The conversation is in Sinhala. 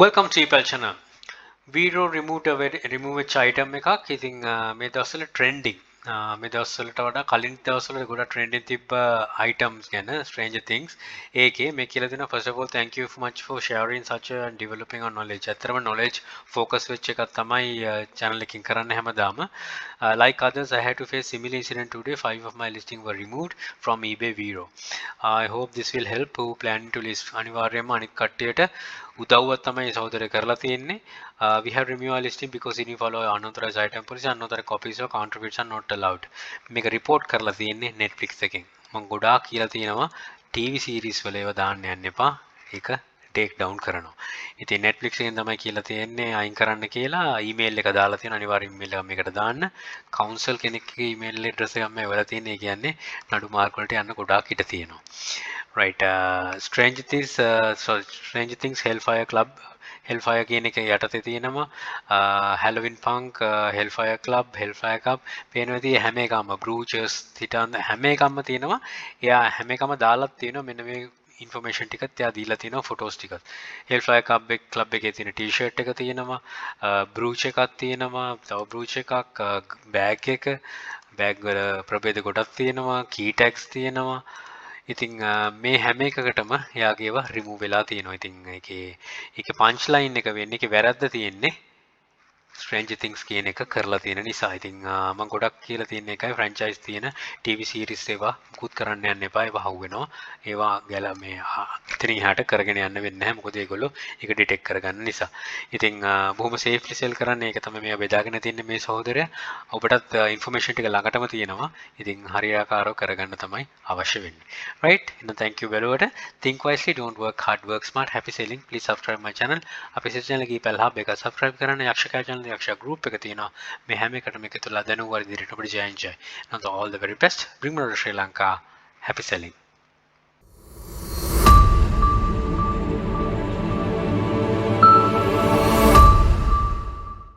Welcome to Epal channel. Video remove වෙච්ච item එකක්. ඉතින් මේ දවස්වල trending. මේ දවස්වලට වඩා කලින් දවස්වල ගොඩක් trending තිබ්බ items ගැන Stranger Things. ඒකේ මේ කියලා දෙනවා first of all thank you so much for sharing such a and developing our knowledge. ඇත්තටම knowledge focus වෙච්ච එකක් තමයි channel එකකින් කරන්න හැමදාම. Like others, I had to face similar incident today. 5 of my listings were removed from eBay Vero. I hope this will help who planning to list. අනිවාර්යයෙන්ම අනිත් කට්ටියට උදව්වක් තමයි සහෝදරය කරලා තියෙන්නේ. We have removed our listing because if you follow unauthorized item policy, unauthorized copies or counterfeits are not allowed. මේක report කරලා තියෙන්නේ Netflix එකෙන්. මම ගොඩාක් කියලා තියෙනවා TV series වල ඒවා දාන්න යන්න එපා. ඒක take down කරනවා. ඉතින් Netflix එකෙන් තමයි කියලා තියෙන්නේ අයින් කරන්න කියලා email එක දාලා තියෙන අනිවාර්යෙන් email එක මේකට දාන්න. council කෙනෙක්ගේ email address එකක් මම එවලා තියෙන්නේ. ඒ කියන්නේ නඩු මාර්ග වලට යන්න ගොඩාක් ඉඩ තියෙනවා. Right, Stranger Things Hellfire කියන එක යටතේ තියෙනවා Halloween Punk Hellfire Cup පේනවාදී හැම එකම Brewers හිටන් හැම එකම තියෙනවා. එයා හැම එකම දාලා තියෙනවා මෙන්න මේ information ටිකත් එයා දීලා තියෙනවා photos ටිකත්. Hellfire Club එකේ තියෙන t-shirt එක තියෙනවා, brooch එකක් තියෙනවා, තව brooch එකක්, bag වල ප්‍රභේද ගොඩක් තියෙනවා, key tags තියෙනවා. ඉතින් මේ හැම එකකටම එයාගේව remove වෙලා තියෙනවා. ඉතින් ඒකේ punch line එක වෙන්නේ ඒකේ වැරද්ද තියෙන්නේ Stranger Things කියන එක කරලා තියෙන නිසා. ඉතින් මම ගොඩක් කියලා තියෙන එකයි franchise තියෙන TV series ඒවා මුකුත් කරන්න යන්න එපා. ඒවා හවු වෙනවා. ඒවා ගැල මේ ඉතින් එහාට කරගෙන යන්න වෙන්නේ නැහැ. මොකද ඒගොල්ලෝ ඒක detect කරගන්න නිසා. ඉතින් බොහොම safely sell කරන්න ඒක තමයි මේ බෙදාගෙන තින්නේ මේ සහෝදරයා. ඔබටත් information ටික ළඟටම තියෙනවා. ඉතින් හරියාකාරව කරගන්න තමයි අවශ්‍ය වෙන්නේ. Right? එහෙනම් thank you බලවට. Think wisely, don't work hard, work smart. Happy selling. Please subscribe my channel. අපේ channel එකේ Epal Hub එක subscribe කරන්න. යක්ෂකයා channel යක්ෂ group එක තියෙනවා. මේ හැම එකටම එකතුලා දැනුම් වර්ධනයට අපිට join. Now all the very best. Bring more to Sri Lanka. Happy selling.